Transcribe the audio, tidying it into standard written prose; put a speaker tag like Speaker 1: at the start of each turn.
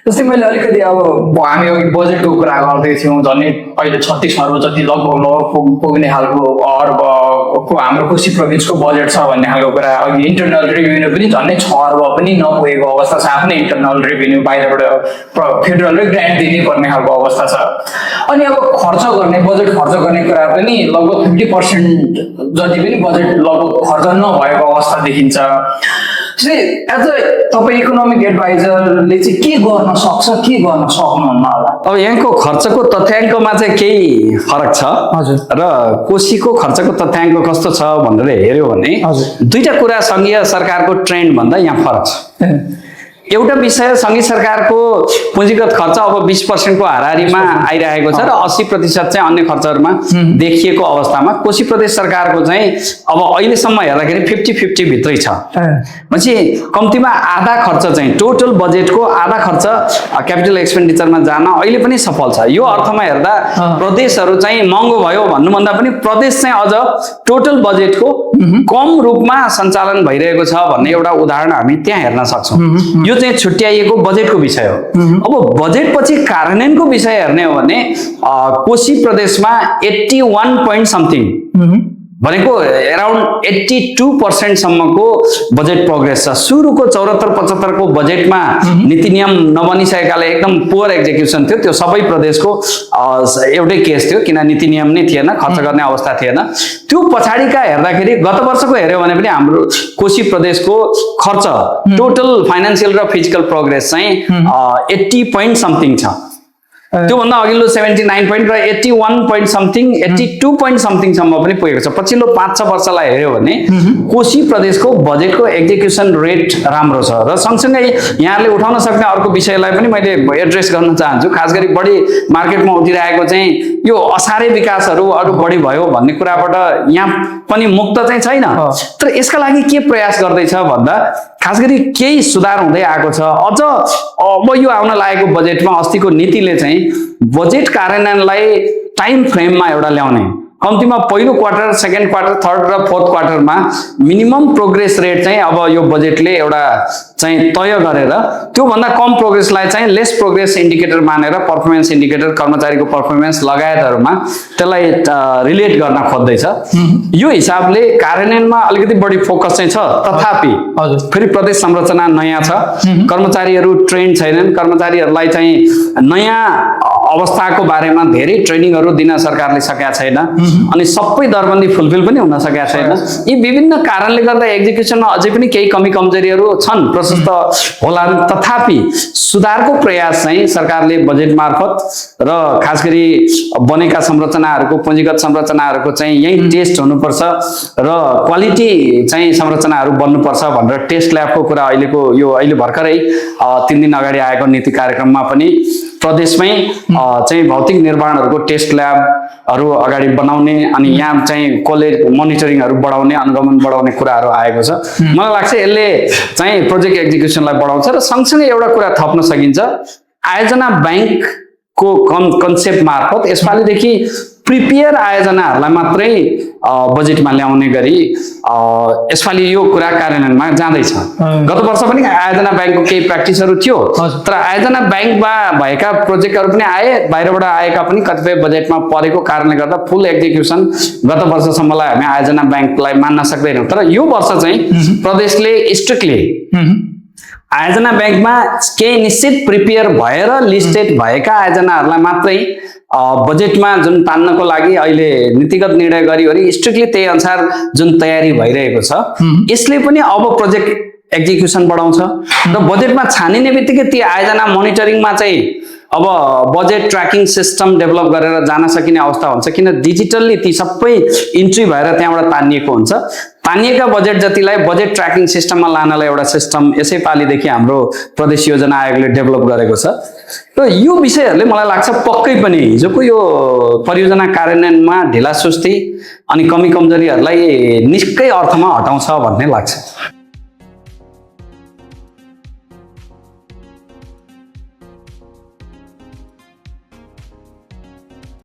Speaker 1: जस्तै मैले अलिकति अब हामी बजेटको कुरा गर्दै थियौँ, झन् अहिले 36 अर्ब जति लगभग पुग्ने खालको अर्बको हाम्रो कोशी प्रोभिन्सको बजेट छ भन्ने खालको कुरा। अघि इन्टरनल रेभेन्यू पनि झन्डै 6 अर्ब पनि नपुगेको अवस्था छ। आफ्नै इन्टरनल रेभेन्यू बाहिरबाट फेडरलले ग्रान्ट दिनै पर्ने खालको अवस्था छ। अनि अब खर्च गर्ने बजेट खर्च गर्ने कुरा पनि लगभग 50% जति पनि बजेट लगभग खर्च नभएको अवस्था देखिन्छ। एज अ तपाईँ इकोनोमिक एडभाइजरले चाहिँ के गर्न सक्छ, के गर्न सक्नुहुन्न होला?
Speaker 2: अब यहाँको खर्चको तथ्याङ्कमा चाहिँ केही फरक छ
Speaker 1: हजुर,
Speaker 2: र कोशीको खर्चको तथ्याङ्क कस्तो छ भनेर हेर्यो भने दुईटा कुरा सङ्घीय सरकारको ट्रेन्ड भन्दा यहाँ फरक छ। एउटा विषय सङ्घीय सरकारको पुँजीगत खर्च अब 20% को हाराहारीमा आइरहेको छ र 80% चाहिँ अन्य खर्चहरूमा देखिएको अवस्थामा कोशी प्रदेश सरकारको चाहिँ अब अहिलेसम्म हेर्दाखेरि 50-50 भित्रै छ। पछि कम्तीमा आधा खर्च चाहिँ टोटल बजेटको आधा खर्च क्यापिटल एक्सपेन्डिचरमा जान अहिले पनि सफल छ। यो अर्थमा हेर्दा प्रदेशहरू चाहिँ महँगो भयो भन्नुभन्दा पनि प्रदेश चाहिँ अझ टोटल बजेटको कम रूपमा सञ्चालन भइरहेको छ भन्ने एउटा उदाहरण हामी त्यहाँ हेर्न सक्छौँ। यो चाहिँ छुट्याइएको बजेटको विषय हो। अब बजेट पछि कार्यान्वयनको विषय हेर्ने हो भने कोशी प्रदेशमा 81 point something भनेको अराउन्ड 82% सम्मको बजेट प्रोग्रेस छ। सुरुको 74-75 को बजेटमा नीति नियम नबनिसकेकाले एकदम पुअर एक्जिक्युसन थियो। त्यो सबै प्रदेशको एउटै केस थियो, किन नीति नियम नै थिएन, खर्च गर्ने अवस्था थिएन। त्यो पछाडिका हेर्दाखेरि गत वर्षको हेर्यो भने पनि हाम्रो कोशी प्रदेशको खर्च टोटल फाइनान्सियल र फिजिकल प्रोग्रेस चाहिँ 80 point something छ। त्यो भन्दा अघिल्लो 79 point र 81 point something 82 point something सम्म पनि पुगेको छ। पछिल्लो 5-6 वर्षलाई हेर्यो भने कोशी प्रदेशको बजेटको एक्जिक्युसन रेट राम्रो छ। र सँगसँगै यहाँले उठाउन सक्ने अर्को विषयलाई पनि मैले एड्रेस गर्न चाहन्छु। खास गरी बढी मार्केटमा उठिरहेको चाहिँ यो असारे विकासहरू अरु बढी भयो भन्ने कुराबाट यहाँ पनि मुक्त चाहिँ छैन। तर यसका लागि के प्रयास गर्दैछ भन्दा खास गरी केही सुधार हुँदै आएको छ। अझ अब यो आउन लागेको बजेटमा अस्तिको नीतिले चाहिँ बजेट कार्यान्वयनलाई टाइम फ्रेममा एउटा ल्याउने, कम्तीमा पहिलो क्वार्टर, सेकेन्ड क्वार्टर, थर्ड र फोर्थ क्वार्टरमा मिनिमम प्रोग्रेस रेट चाहिँ अब यो बजेटले एउटा चाहिँ तय गरेर त्यो भन्दा कम प्रोग्रेसलाई चाहिँ लेस प्रोग्रेस इन्डिकेटर मानेर पर्फर्मेन्स इन्डिकेटर, कर्मचारीको पर्फर्मेन्स लगायतहरुमा त्यसलाई रिलेट गर्न खोज्दैछ। यो हिसाबले कार्यान्वयनमा अलिकति बढी फोकस चाहिँ छ। तथापि फेरि प्रदेश संरचना नयाँ छ, कर्मचारीहरू ट्रेन छैनन्, कर्मचारीहरूलाई चाहिँ नयाँ अवस्थाको बारेमा धेरै ट्रेनिङहरू दिन सरकारले सकेका छैन, अनि सबै दरबन्दी फुलफिल पनि हुन सकेका छैन। यी विभिन्न कारणले गर्दा एक्जिक्युसनमा अझै पनि केही कमी कमजोरीहरू छन्, प्रशस्त होला। तथापि सुधारको प्रयास चाहिँ सरकारले बजेट मार्फत र खास गरी बनेका संरचनाहरूको, पुँजीगत संरचनाहरूको चाहिँ यही टेस्ट हुनुपर्छ र क्वालिटी चाहिँ संरचनाहरू बन्नुपर्छ भनेर टेस्ट ल्याबको कुरा अहिले भर्खरै 3 दिन अगाडि आएको नीति कार्यक्रममा पनि प्रदेशमै चाहिँ भौतिक निर्माणहरूको टेस्ट ल्याबहरू अगाडि बनाउने अनि यहाँ चाहिँ कलेज मोनिटरिङहरू बढाउने, अनुगमन बढाउने कुराहरू आएको छ। मलाई लाग्छ यसले चाहिँ प्रोजेक्ट एक्जिक्युसनलाई बढाउँछ। र सँगसँगै एउटा कुरा थप्न सकिन्छ, आयोजना ब्याङ्कको कन्सेप्ट मार्फत यसपालिदेखि प्रिपेयर आयोजनाहरूलाई मात्रै बजेटमा ल्याउने गरी यसपालि यो कुरा कार्यान्वयनमा जाँदैछ। गत वर्ष पनि आयोजना ब्याङ्कको केही प्र्याक्टिसहरू थियो, तर आयोजना ब्याङ्कमा भएका प्रोजेक्टहरू पनि आए, बाहिरबाट आएका पनि कतिपय बजेटमा परेको कारणले गर्दा फुल एक्जिक्युसन गत वर्षसम्मलाई हामी आयोजना ब्याङ्कलाई मान्न सक्दैनौँ। तर यो वर्ष चाहिँ प्रदेशले स्ट्रिक्टली आयोजना ब्याङ्कमा केही निश्चित प्रिपेयर भएर लिस्टेड भएका आयोजनाहरूलाई मात्रै बजेटमा जुन तान्नको लागि अहिले नीतिगत निर्णय गरिवरी स्ट्रिक्टली त्यही अनुसार जुन तयारी भइरहेको छ, यसले पनि अब प्रोजेक्ट एक्जिक्युसन बढाउँछ। र बजेटमा छानिने बित्तिकै ती आयोजना मोनिटरिङमा चाहिँ अब बजेट ट्र्याकिङ सिस्टम डेभलप गरेर जान सकिने अवस्था हुन्छ, किन डिजिटल्ली ती सबै इन्ट्री भएर त्यहाँबाट तानिएको हुन्छ। तानिएका बजेट जतिलाई बजेट ट्र्याकिङ सिस्टममा लानलाई एउटा सिस्टम यसै पालिदेखि हाम्रो प्रदेश योजना आयोगले डेभलप गरेको छ। र यो विषयहरूले मलाई लाग्छ पक्कै पनि हिजोको यो परियोजना कार्यान्वयनमा ढिलासुस्ती अनि कमी कमजोरीहरूलाई निकै अर्थमा हटाउँछ भन्ने लाग्छ।